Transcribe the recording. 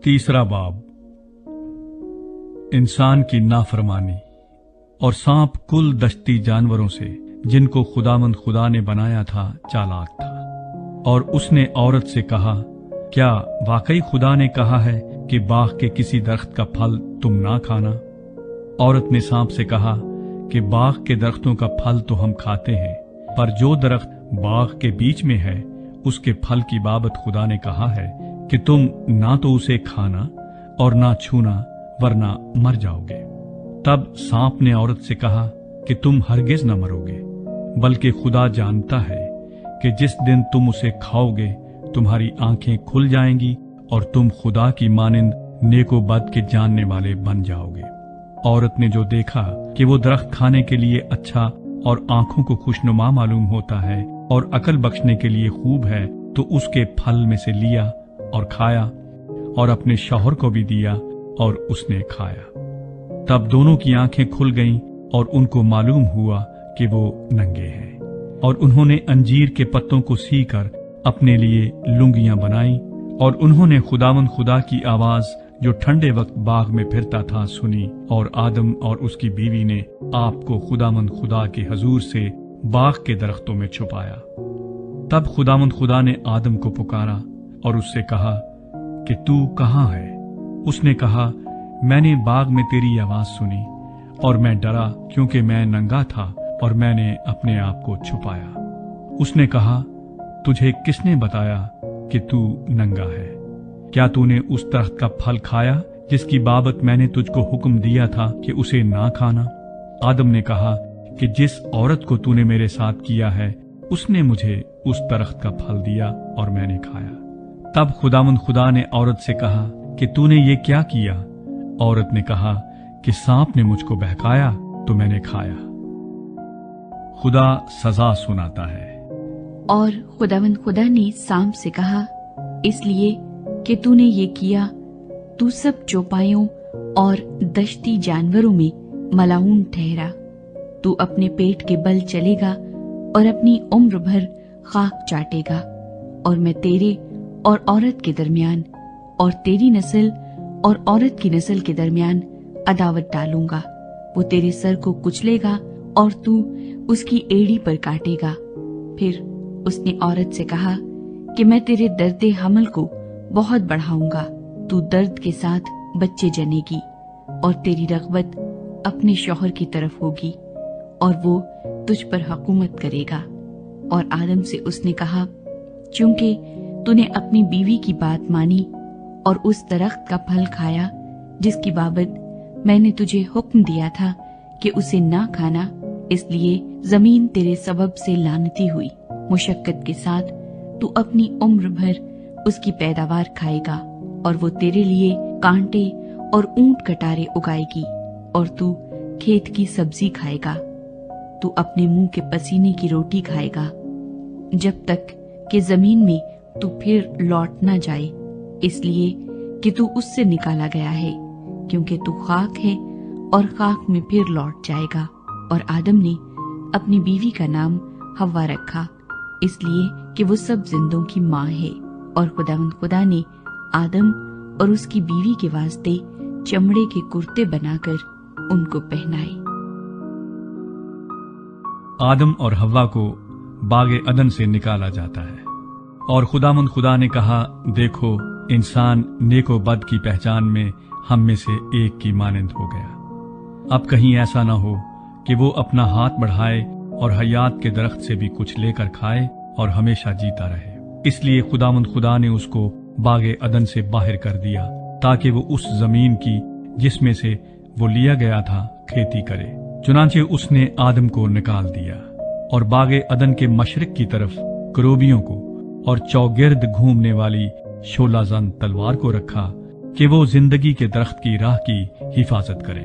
तीसरा बाब इंसान की नाफरमानी और सांप कुल दश्ती जानवरों से जिनको खुदावंद खुदा ने बनाया था चालाक था। और उसने औरत से कहा, क्या वाकई खुदा ने कहा है कि बाग के किसी दरख्त का फल तुम ना खाना? औरत ने सांप से कहा कि बाग के दरख्तों का फल तो हम खाते हैं, पर जो दरख्त बाग के बीच में है उसके फल की बाबत खुदा ने कहा है कि तुम ना तो उसे खाना और ना छूना, वरना मर जाओगे। तब सांप ने औरत से कहा कि तुम हरगिज न मरोगे, बल्कि खुदा जानता है कि जिस दिन तुम उसे खाओगे तुम्हारी आंखें खुल जाएंगी और तुम खुदा की मानिंद नेको बद के जानने वाले बन जाओगे। औरत ने जो देखा कि वो दरख्त खाने के लिए अच्छा और आंखों को खुशनुमा मालूम होता है और अकल बख्शने के लिए खूब है, तो उसके फल में से लिया और खाया और अपने शौहर को भी दिया और उसने खाया। तब दोनों की आंखें खुल गईं और उनको मालूम हुआ कि वो नंगे हैं, और उन्होंने अंजीर के पत्तों को सीकर अपने लिए लुंगियां बनाई। और उन्होंने खुदावंद खुदा की आवाज जो ठंडे वक्त बाग में फिरता था सुनी, और आदम और उसकी बीवी ने आपको खुदावंद खुदा के हजूर से बाग के दरख्तों में छुपाया। तब खुदावंद खुदा ने आदम को पुकारा और उससे कहा कि तू कहाँ है? उसने कहा, मैंने बाग में तेरी आवाज सुनी और मैं डरा, क्योंकि मैं नंगा था और मैंने अपने आप को छुपाया। उसने कहा, तुझे किसने बताया कि तू नंगा है? क्या तूने उस दरख्त का फल खाया जिसकी बाबत मैंने तुझको हुक्म दिया था कि उसे ना खाना? आदम ने कहा कि जिस औरत को तूने मेरे साथ किया है उसने मुझे उस दरख्त का फल दिया और मैंने खाया। तब खुदावंद खुदा ने औरत से कहा कि तूने ये क्या किया? औरत ने कहा कि सांप ने मुझको बहकाया तो मैंने खाया। खुदा सजा सुनाता है। और खुदावंद खुदा ने सांप से कहा, इसलिए कि तूने ये किया, तू सब चौपायों और दश्ती जानवरों में मलाऊन ठहरा। तू अपने पेट के बल चलेगा और अपनी उम्र भर खाक चाटेगा। और मैं तेरे और औरत के दरमियान और तेरी नस्ल और औरत की नस्ल के दरमियान अदावत डालूंगा। वो तेरे सर को कुचलेगा और तू उसकी एड़ी पर काटेगा। फिर उसने औरत से कहा कि मैं तेरे दर्दे हमल को बहुत बढ़ाऊंगा। तू दर्द के साथ बच्चे जनेगी और तेरी रग़बत अपने शौहर की तरफ होगी और वो तुझ पर हुकूमत करेगा। और आदम से उसने कहा, चूंकि तूने अपनी बीवी की बात मानी और उस दरख्त का फल खाया जिसकी बाबत मैंने तुझे हुक्म दिया था कि उसे ना खाना, इसलिए जमीन तेरे सबब से लानती हुई। मुशक्कत के साथ तू अपनी उम्र भर उसकी पैदावार खाएगा और वो तेरे लिए कांटे और ऊंट कटारे उगाएगी और तू खेत की सब्जी खाएगा। तू अपने मुंह के पसीने की रोटी खाएगा जब तक कि जमीन में तू फिर लौट ना जाए, इसलिए कि तू उससे निकाला गया है, क्योंकि तू खाक है और खाक में फिर लौट जाएगा। और आदम ने अपनी बीवी का नाम हव्वा रखा, इसलिए कि वो सब जिंदों की माँ है। और खुदावंद खुदा ने आदम और उसकी बीवी के वास्ते चमड़े के कुर्ते बनाकर उनको पहनाए। आदम और हव्वा को बागे अदन से निकाला जाता है। और खुदावंद खुदा ने कहा, देखो, इंसान नेको बद की पहचान में हम में से एक की मानंद हो गया। अब कहीं ऐसा न हो कि वो अपना हाथ बढ़ाए और हयात के दरख्त से भी कुछ लेकर खाए और हमेशा जीता रहे। इसलिए खुदावंद खुदा ने उसको बागे अदन से बाहर कर दिया, ताकि वो उस जमीन की जिसमें से वो लिया गया था खेती करे। चुनांचे उसने आदम को निकाल दिया और बागे अदन के मशरिक की तरफ करोबियों को और चौगिर्द घूमने वाली शोलाजन तलवार को रखा कि वो जिंदगी के दरख्त की राह की हिफाजत करे।